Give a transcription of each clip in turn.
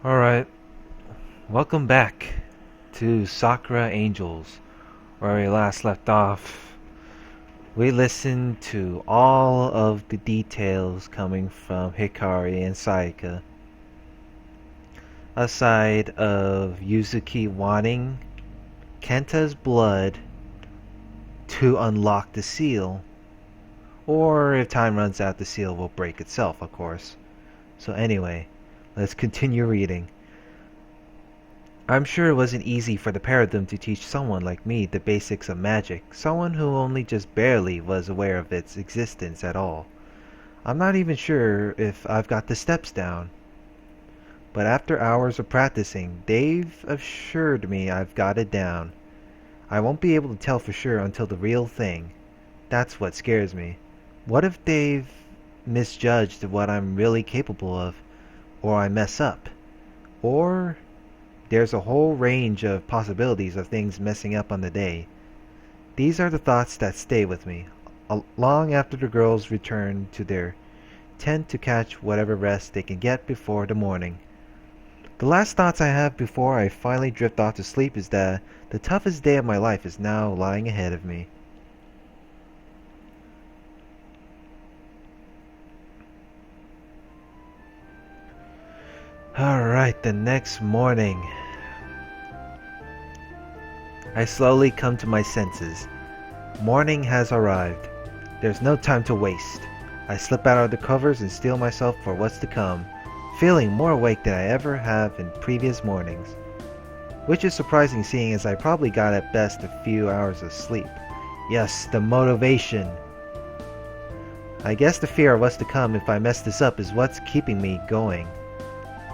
Alright, welcome back to Sakura Angels, where we last left off. We listened to all of the details coming from Hikari and Saika, aside of Yuzuki wanting Kenta's blood to unlock the seal, or if time runs out, the seal will break itself, of course. So anyway, let's continue reading. I'm sure it wasn't easy for the pair of them to teach someone like me the basics of magic, someone who only just barely was aware of its existence at all. I'm not even sure if I've got the steps down. But after hours of practicing, they've assured me I've got it down. I won't be able to tell for sure until the real thing. That's what scares me. What if they've misjudged what I'm really capable of? Or I mess up? Or there's a whole range of possibilities of things messing up on the day. These are the thoughts that stay with me, long after the girls return to their tent to catch whatever rest they can get before the morning. The last thoughts I have before I finally drift off to sleep is that the toughest day of my life is now lying ahead of me. Alright, the next morning. I slowly come to my senses. Morning has arrived. There's no time to waste. I slip out of the covers and steel myself for what's to come, feeling more awake than I ever have in previous mornings. Which is surprising seeing as I probably got at best a few hours of sleep. Yes, the motivation. I guess the fear of what's to come if I mess this up is what's keeping me going.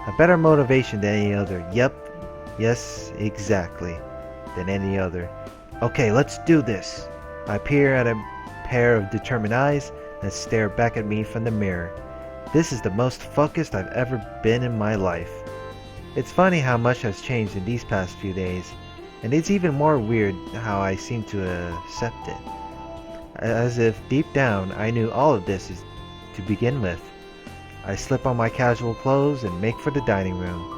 A better motivation than any other. Yep. Yes, exactly. Than any other. Okay, let's do this. I peer at a pair of determined eyes that stare back at me from the mirror. This is the most focused I've ever been in my life. It's funny how much has changed in these past few days, and it's even more weird how I seem to accept it. As if deep down I knew all of this is to begin with. I slip on my casual clothes and make for the dining room.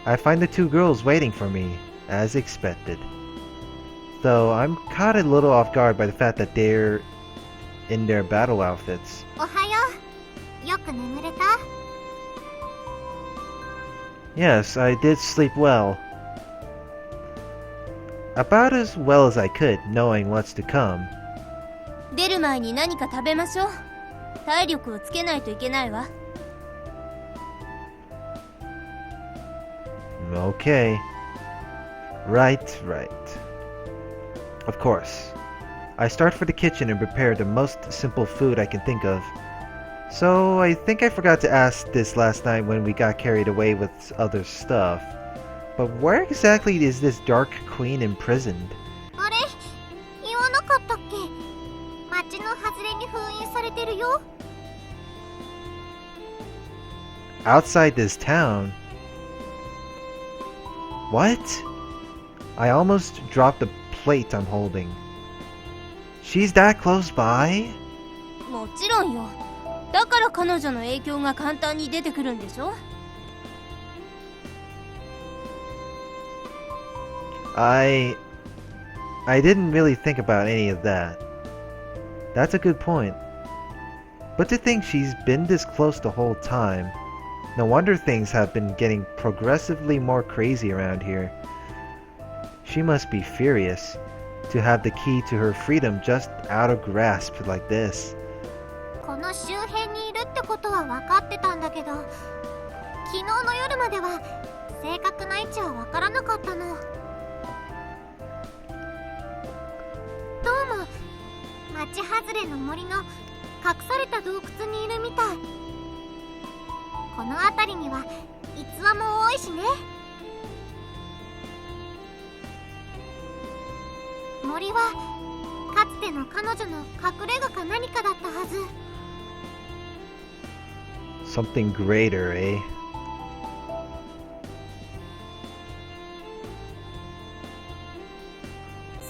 I find the two girls waiting for me, as expected. Though I'm caught a little off guard by the fact that they're in their battle outfits. Yes, I did sleep well. About as well as I could, knowing what's to come. 出る前に何か食べましょう。体力をつけないといけないわ。Okay. Right. Of course. I start for the kitchen and prepare the most simple food I can think of. So, I think I forgot to ask this last night when we got carried away with other stuff. But where exactly is this Dark Queen imprisoned? Outside this town? What? I almost dropped the plate I'm holding. She's that close by? もちろんよ。だから彼女の影響が簡単に出てくるんでしょ。I didn't really think about any of that. That's a good point. But to think she's been this close the whole time. No wonder things have been getting progressively more crazy around here. She must be furious to have the key to her freedom just out of grasp like this. この周辺にいるってことは分かってたんだけど、昨日の夜までは正確な位置は分からなかったの。どうも町外れの森の隠された洞窟にいるみたい。この辺りには逸話も多いしね。森はかつての彼女の隠れ家か何かだったはず。Something greater, eh?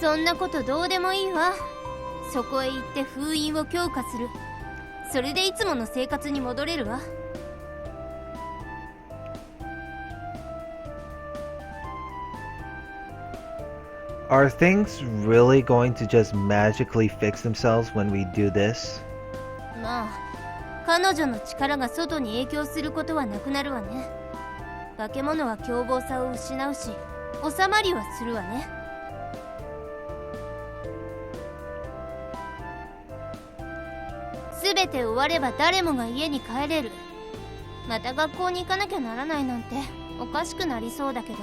そんなことどうでもいいわ。そこへ行って封印を強化する。それでいつもの生活に戻れるわ。Are things really going to just magically fix themselves when we do this? まあ彼女の力が外に影響することはなくなるわね。化け物は凶暴さを失うし収まりはするわね。すべて終われば誰もが家に帰れる。また学校に行かなきゃならないなんておかしくなりそうだけど。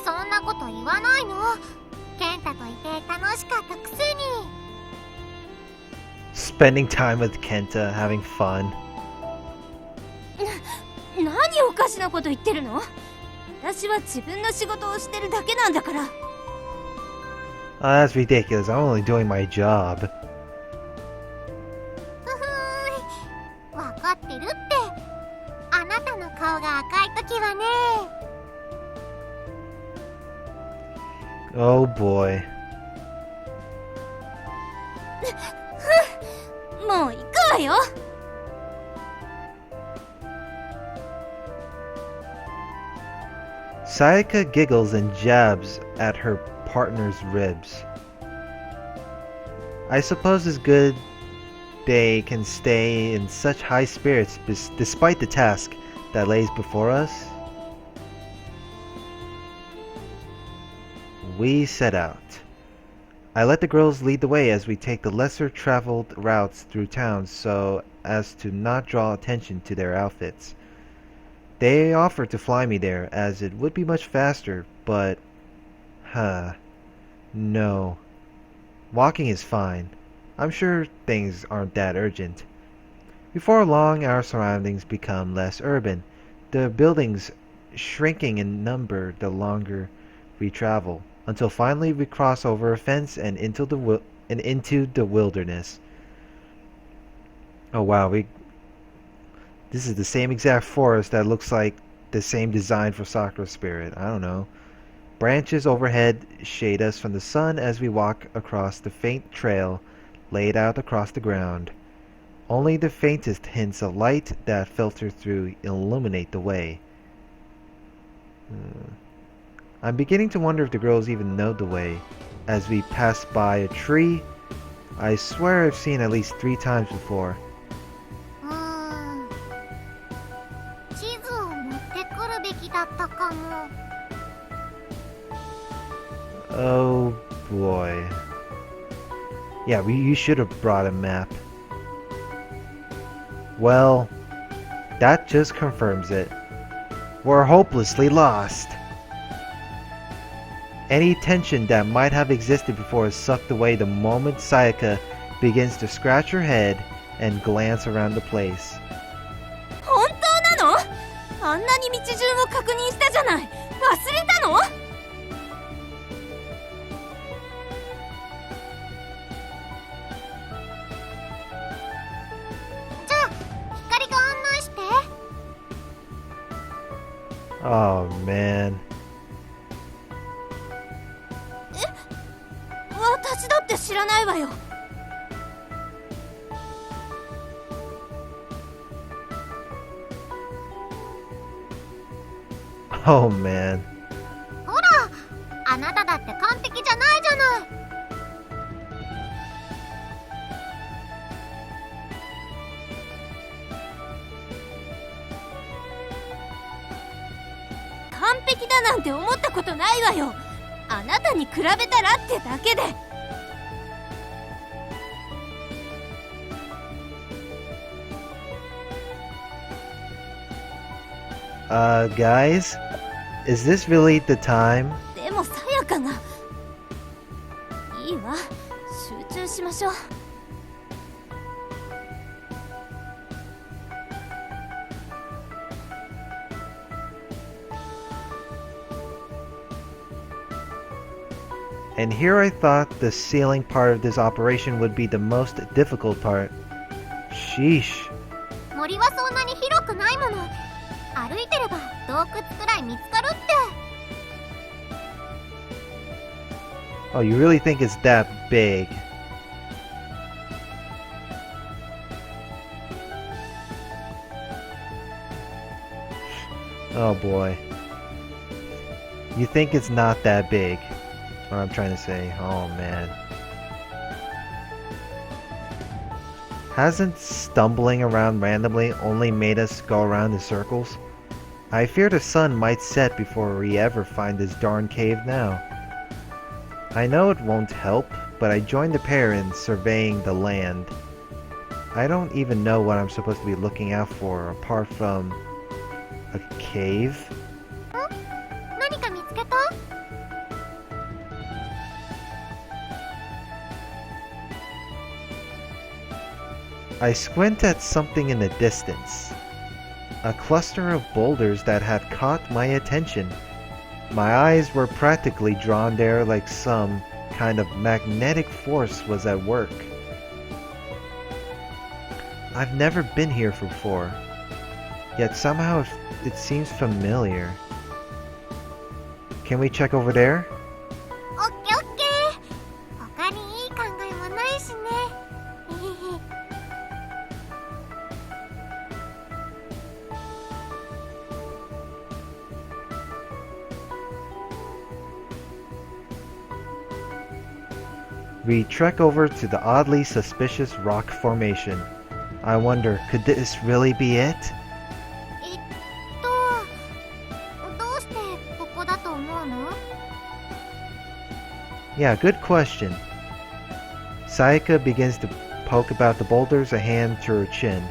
そんなこと言わないの。ケンタといて楽しかったくせに。 Spending time with Kenta, having fun. 何おかしなこと言ってるの？私は自分の仕事をしてるだけなんだから。That's ridiculous. I'm only doing my job. わかってるって。あなたの顔が赤い時はね。Oh boy. もう行くわよ。Sayaka giggles and jabs at her partner's ribs. I suppose it's good they can stay in such high spirits despite the task that lays before us. We set out. I let the girls lead the way as we take the lesser traveled routes through towns so as to not draw attention to their outfits. They offered to fly me there as it would be much faster, but no. Walking is fine. I'm sure things aren't that urgent. Before long, our surroundings become less urban, the buildings shrinking in number the longer we travel, until finally we cross over a fence and into the wilderness. Oh wow, this is the same exact forest that looks like the same design for Sakura Spirit. I don't know. Branches overhead shade us from the sun as we walk across the faint trail laid out across the ground. Only the faintest hints of light that filter through illuminate the way. I'm beginning to wonder if the girls even know the way. As we pass by a tree I swear I've seen at least 3 times before. 地図を持ってくるべきだったかも。 Oh boy. Yeah, you should have brought a map. Well, that just confirms it. We're hopelessly lost. Any tension that might have existed before is sucked away the moment Sayaka begins to scratch her head and glance around the place. 本当なの？あんなに道順を確認したじゃない。忘れたの？じゃあ光が案内して。 Oh man. 私だって知らないわよ。Oh man. ほら、あなただって完璧じゃないじゃない。完璧だなんて思ったことないわよ。あなたに比べたらってだけで。Guys, is this really the time? でもさやかが。いいわ、集中しましょう。And here I thought the sealing part of this operation would be the most difficult part. Sheesh. 森はそんなに広くないもの。歩いてれば洞窟くらい見つかるって。 Oh, you really think it's that big? Oh boy. You think it's not that big. What I'm trying to say. Oh man. Hasn't stumbling around randomly only made us go around in circles? I fear the sun might set before we ever find this darn cave now. I know it won't help, but I joined the pair in surveying the land. I don't even know what I'm supposed to be looking out for apart from a cave. 何か見つけた？ I squint at something in the distance. A cluster of boulders that had caught my attention. My eyes were practically drawn there like some kind of magnetic force was at work. I've never been here before, yet somehow it seems familiar. Can we check over there? オッケーオッケー。他にいい考えもないしね。へへへ。 We trek over to the oddly suspicious rock formation. I wonder, could this really be it? どうしてここだと思うの？ Yeah, good question. Sayaka begins to poke about the boulders, a hand to her chin.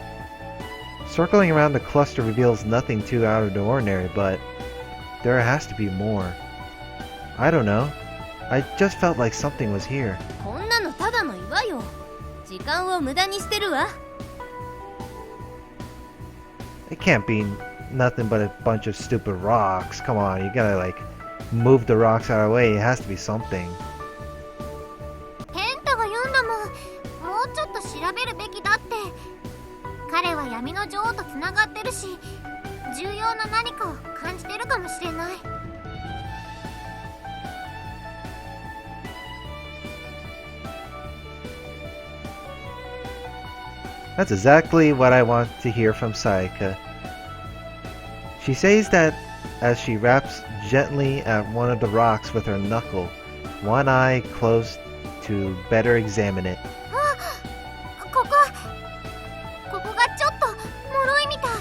Circling around the cluster reveals nothing too out of the ordinary, but there has to be more. I don't know. I just felt like something was here. こんなのただの岩よ。時間を無駄にしてるわ。 It can't be nothing but a bunch of stupid rocks. Come on, you gotta like move the rocks out of the way. It has to be something. ペンタが言うんだもん。もうちょっと調べるべきだって。彼は闇の女王とつながってるし、重要な何かを感じてるかもしれない。 That's exactly what I want to hear from Sayaka. She says that as she raps gently at one of the rocks with her knuckle, one eye closed to better examine it. ここがちょっと脆いみたい。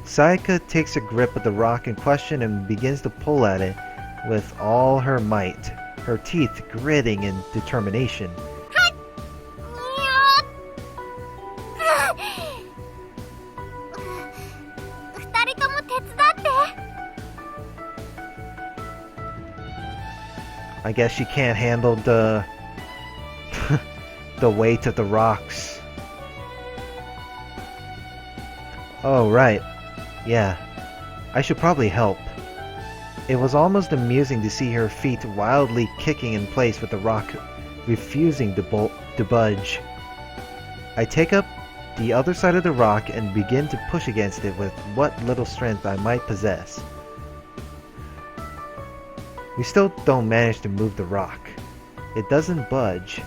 Sayaka takes a grip of the rock in question and begins to pull at it with all her might, her teeth gritting in determination. 二人とも手伝って。 I guess she can't handle the the weight of the rocks. Oh, right. Yeah. I should probably help. It was almost amusing to see her feet wildly kicking in place with the rock refusing to budge. I take up the other side of the rock and begin to push against it with what little strength I might possess. We still don't manage to move the rock. It doesn't budge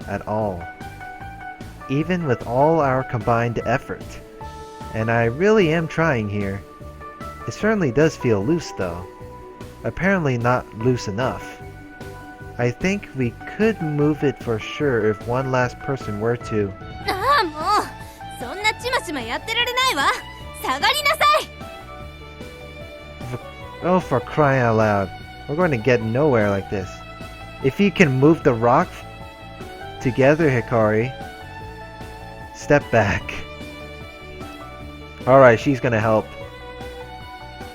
at all, even with all our combined effort. And I really am trying here. It certainly does feel loose though. Apparently not loose enough. I think we could move it for sure if one last person were to. ああ、もうそんなちまちまやってられないわ。下がりなさい。 Oh, for crying out loud. We're going to get nowhere like this. If you can move the rock together, Hikari. Step back. Alright, she's gonna help.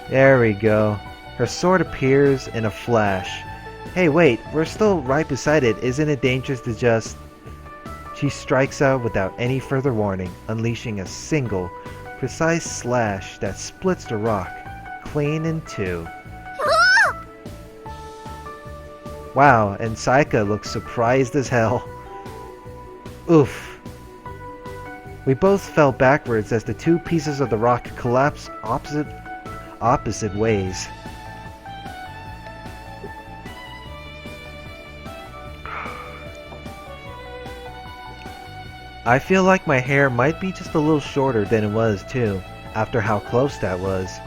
There we go. Her sword appears in a flash. Hey, wait, we're still right beside it. Isn't it dangerous to just... She strikes out without any further warning, unleashing a single, precise slash that splits the rock clean in two. Wow, and Sayaka looks surprised as hell. Oof. We both fell backwards as the two pieces of the rock collapsed opposite ways. I feel like my hair might be just a little shorter than it was too, after how close that was.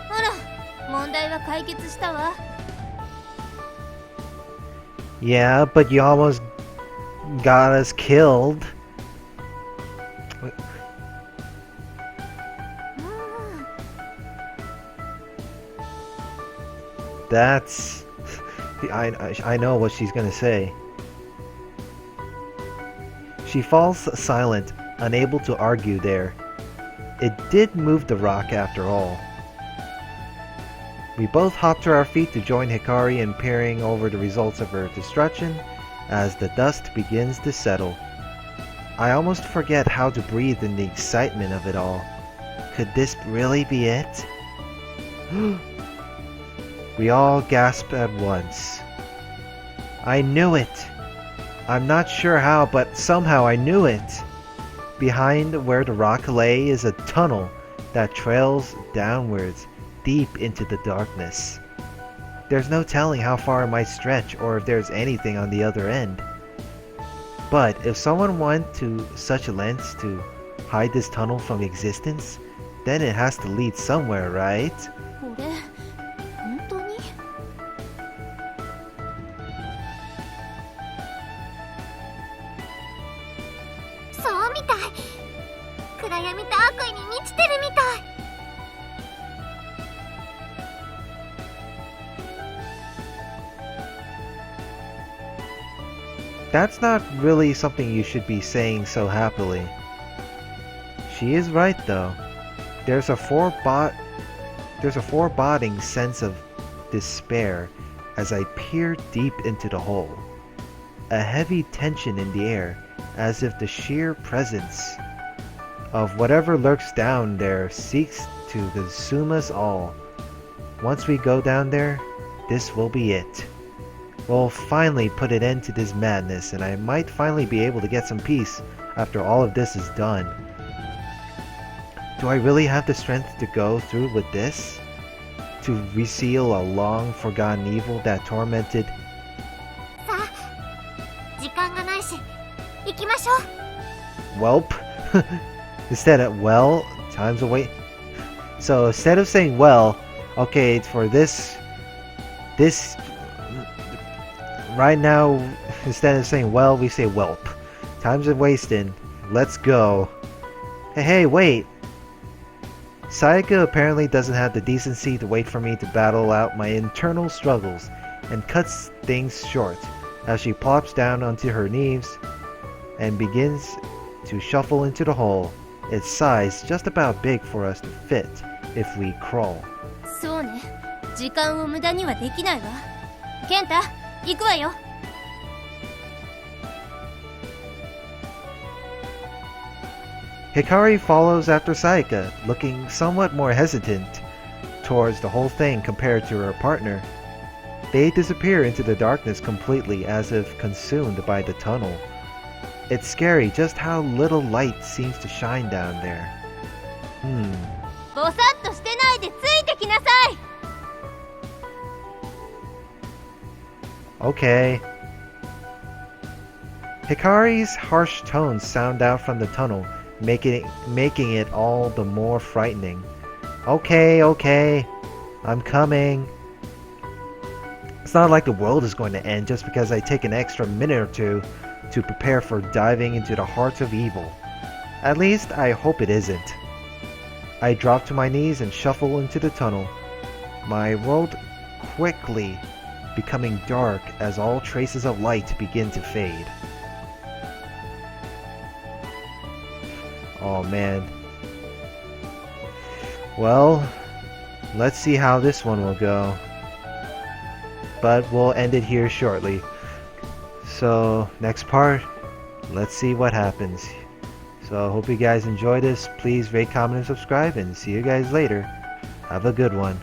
ほら、問題は解決したわ。 Yeah, but you almost got us killed. That's... I know what she's gonna say. She falls silent, unable to argue there. It did move the rock after all. We both hop to our feet to join Hikari in peering over the results of her destruction as the dust begins to settle. I almost forget how to breathe in the excitement of it all. Could this really be it? We all gasp at once. I knew it! I'm not sure how, but somehow I knew it! Behind where the rock lay is a tunnel that trails downwards, deep into the darkness. There's no telling how far it might stretch or if there's anything on the other end. But if someone went to such lengths to hide this tunnel from existence, then it has to lead somewhere, right? これ、本当に？そうみたい。暗闇と悪意に満ちてるみたい。 That's not really something you should be saying so happily. She is right though. There's a foreboding sense of despair as I peer deep into the hole. A heavy tension in the air, as if the sheer presence of whatever lurks down there seeks to consume us all. Once we go down there, this will be it. We'll finally put an end to this madness, and I might finally be able to get some peace after all of this is done. Do I really have the strength to go through with this? To reseal a long forgotten evil that tormented... さあ、時間がないし、行きましょう。 Welp? Instead of well, time's away. So instead of saying well, okay, for this right now, instead of saying well, we say whelp. Time's a wasting. Let's go. Hey, wait. Sayaka apparently doesn't have the decency to wait for me to battle out my internal struggles and cuts things short as she plops down onto her knees and begins to shuffle into the hole, its size just about big for us to fit if we crawl. そうね。時間を無駄にはできないわ。健太、行くわよ。 Hikari follows after Sayaka, looking somewhat more hesitant towards the whole thing compared to her partner. They disappear into the darkness completely as if consumed by the tunnel. It's scary just how little light seems to shine down there. ぼさっとしてないでついてきなさい。 Okay. Hikari's harsh tones sound out from the tunnel, making it all the more frightening. Okay, I'm coming. It's not like the world is going to end just because I take an extra minute or two to prepare for diving into the heart of evil. At least, I hope it isn't. I drop to my knees and shuffle into the tunnel, my world quickly becoming dark as all traces of light begin to fade. Oh man. Well, let's see how this one will go. But we'll end it here shortly. So, next part, let's see what happens. So, I hope you guys enjoy this. Please rate, comment, and subscribe, and see you guys later. Have a good one.